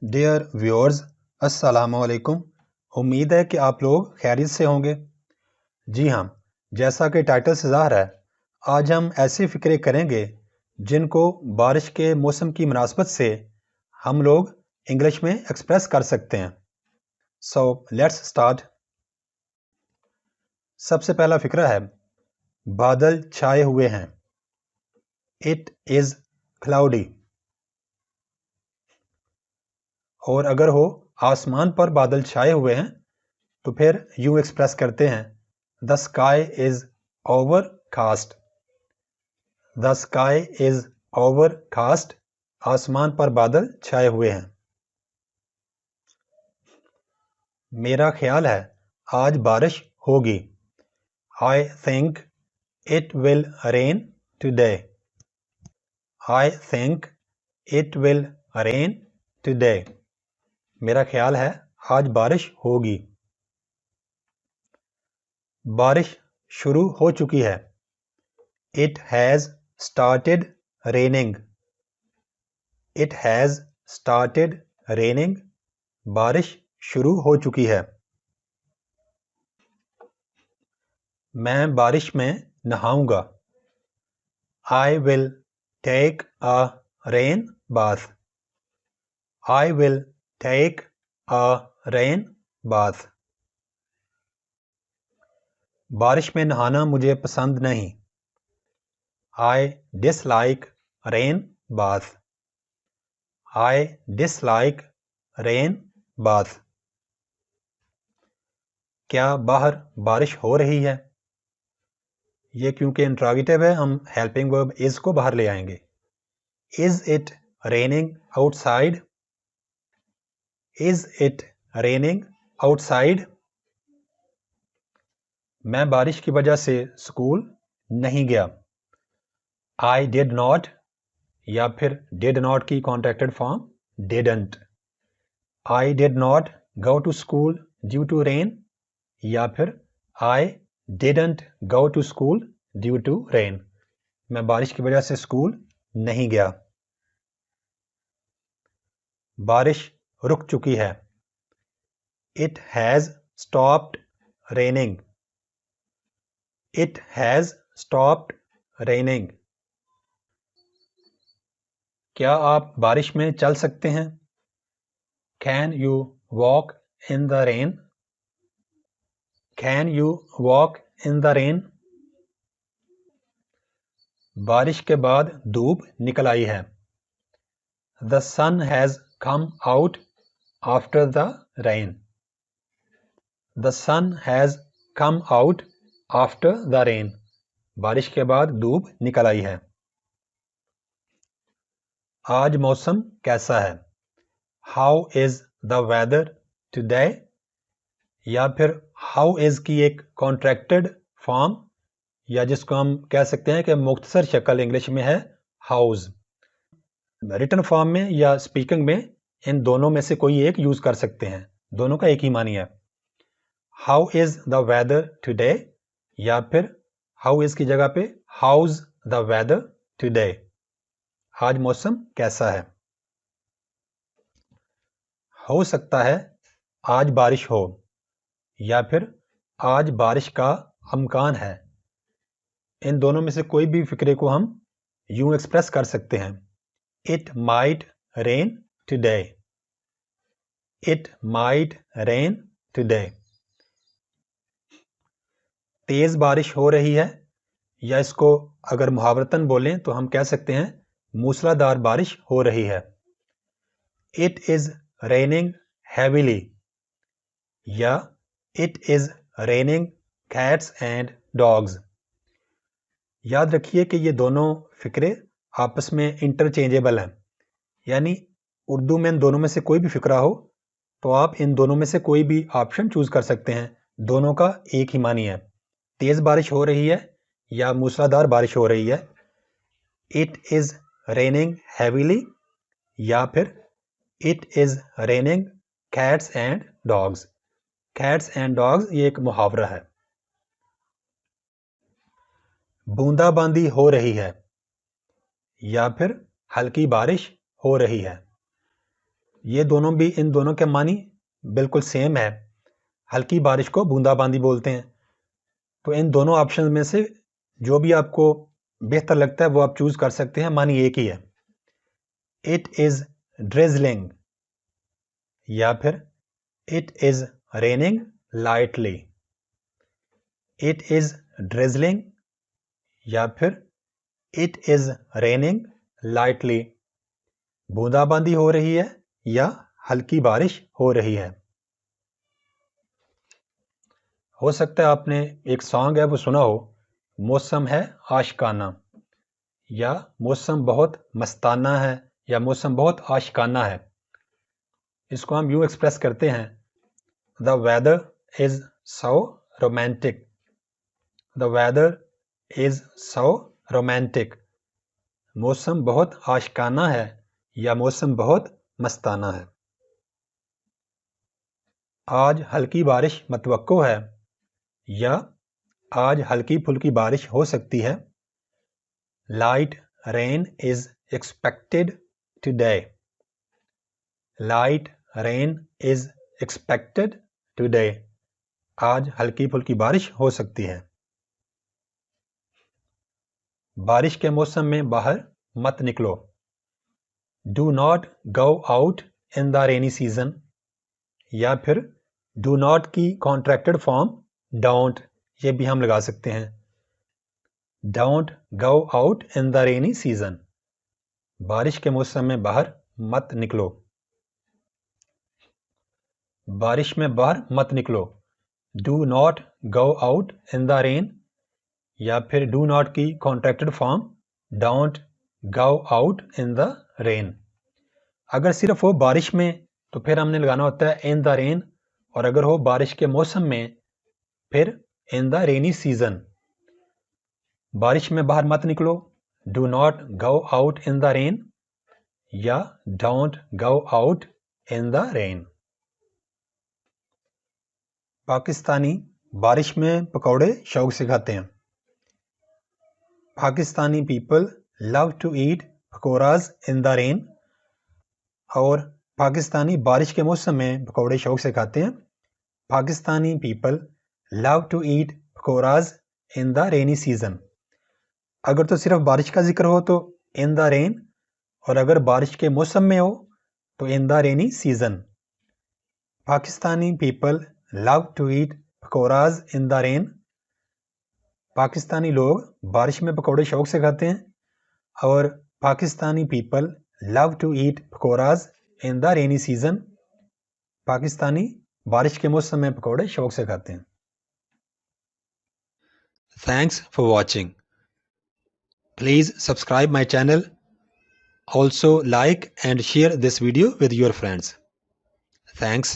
Dear viewers, अस्सलाम वालेकुम। उम्मीद है कि आप लोग खैरियत से होंगे। जी हाँ, जैसा कि टाइटल से ज़ाहिर है, आज हम ऐसी फ़िक्रें करेंगे जिनको बारिश के मौसम की मुनासबत से हम लोग इंग्लिश में एक्सप्रेस कर सकते हैं। So let's start. सबसे पहला फ़िक्रा है, बादल छाए हुए हैं। It is cloudy. और अगर हो आसमान पर बादल छाए हुए हैं तो फिर यूं एक्सप्रेस करते हैं, the sky is overcast. The sky is overcast. आसमान पर बादल छाए हुए हैं। मेरा ख्याल है आज बारिश होगी। I think it will rain today. I think it will rain today. मेरा ख्याल है आज बारिश होगी। बारिश शुरू हो चुकी है। It has started raining. It has started raining. बारिश शुरू हो चुकी है। मैं बारिश में नहाऊंगा। I will take a rain bath. I will take a rain bath. बारिश में नहाना मुझे पसंद नहीं। I dislike rain bath. I dislike rain bath. क्या बाहर बारिश हो रही है? ये क्योंकि इंट्रोगेटिव है, हम हेल्पिंग वर्ब इज को बाहर ले आएंगे। Is it raining outside? Is it raining outside? मैं बारिश की वजह से स्कूल नहीं गया। आई डिड नॉट, या फिर डिड नॉट की contracted form didn't. I did not go to school due to rain, या फिर I didn't go to school due to rain. मैं बारिश की वजह से स्कूल नहीं गया। बारिश रुक चुकी है। It has stopped raining. It has stopped raining. क्या आप बारिश में चल सकते हैं? Can you walk in the rain? Can you walk in the rain? बारिश के बाद धूप निकल आई है। The sun has come out after the rain. The sun has come out after the rain. बारिश के बाद धूप निकल आई है। आज मौसम कैसा है? How is the weather today? या फिर how is की एक कॉन्ट्रैक्टेड फॉर्म, या जिसको हम कह सकते हैं कि मुख्तसर शक्ल इंग्लिश में है हाउस। रिटन फॉर्म में या स्पीकिंग में इन दोनों में से कोई एक यूज कर सकते हैं, दोनों का एक ही मानी है। How is the weather today, या फिर हाउ इज की जगह पे हाउज द वेदर टुडे। आज मौसम कैसा है? हो सकता है आज बारिश हो, या फिर आज बारिश का अमकान है। इन दोनों में से कोई भी फिक्रे को हम यूं एक्सप्रेस कर सकते हैं, it might rain today. It might rain today. तेज बारिश हो रही है, या इसको अगर मुहावरतन बोलें तो हम कह सकते हैं मूसलाधार बारिश हो रही है। इट इज रेनिंग हैवीली, या it is raining cats and dogs. याद रखिए कि ये दोनों फिक्रे आपस में इंटरचेंजेबल हैं, यानी उर्दू में इन दोनों में से कोई भी फिक्रा हो तो आप इन दोनों में से कोई भी ऑप्शन चूज कर सकते हैं। दोनों का एक ही मानी है, तेज बारिश हो रही है या मूसलाधार बारिश हो रही है। इट इज रेनिंग हैवीली, या फिर it is raining cats and dogs. Cats and dogs ये एक मुहावरा है। बूंदाबांदी हो रही है, या फिर हल्की बारिश हो रही है। ये दोनों भी, इन दोनों के मानी बिल्कुल सेम है। हल्की बारिश को बूंदाबांदी बोलते हैं। तो इन दोनों ऑप्शन में से जो भी आपको बेहतर लगता है वो आप चूज कर सकते हैं, मानी एक ही है। इट इज ड्रिजलिंग या फिर it is raining lightly. It is drizzling या फिर इट इज रेनिंग लाइटली। बूंदाबांदी हो रही है या हल्की बारिश हो रही है। हो सकता है आपने एक सॉन्ग है वो सुना हो, मौसम है आशिकाना, या मौसम बहुत मस्ताना है, या मौसम बहुत आशिकाना है। इसको हम यूं एक्सप्रेस करते हैं, the weather is so romantic. The weather is so romantic. मौसम बहुत आशिकाना है या मौसम बहुत मस्ताना है। आज हल्की बारिश मतवक्को है या आज हल्की फुल्की बारिश हो सकती है। Light rain is expected today. Light rain is expected today. आज हल्की फुल्की बारिश हो सकती है। बारिश के मौसम में बाहर मत निकलो। Do not go out in the rainy season. या फिर डू नॉट की कॉन्ट्रैक्टेड फॉर्म डोंट, ये भी हम लगा सकते हैं। Don't go out in the rainy season. बारिश के मौसम में बाहर मत निकलो। बारिश में बाहर मत निकलो। Do not go out in the rain या फिर डू नॉट की contracted form don't go out in the rain. अगर सिर्फ हो बारिश में तो फिर हमने लगाना होता है इन द रेन, और अगर हो बारिश के मौसम में फिर इन द रेनी सीजन। बारिश में बाहर मत निकलो, do not go out in the rain या don't go out in the rain. Pakistani बारिश में पकौड़े शौक से खाते हैं। Pakistani people love to eat pakoras in the rain. और पाकिस्तानी बारिश के मौसम में पकौड़े शौक से खाते हैं। Pakistani people love to eat pakoras in the rainy season. अगर तो सिर्फ बारिश का जिक्र हो तो इन द रेन, और अगर बारिश के मौसम में हो तो in the rainy season. Pakistani people love to eat pakoras in the rain. Pakistani लोग बारिश में पकौड़े शौक से खाते हैं। और Pakistani people love to eat pakoras in the rainy season. Pakistani बारिश के मौसम में पकौड़े शौक से खाते हैं। Thanks for watching. Please subscribe my channel. Also like and share this video with your friends. Thanks.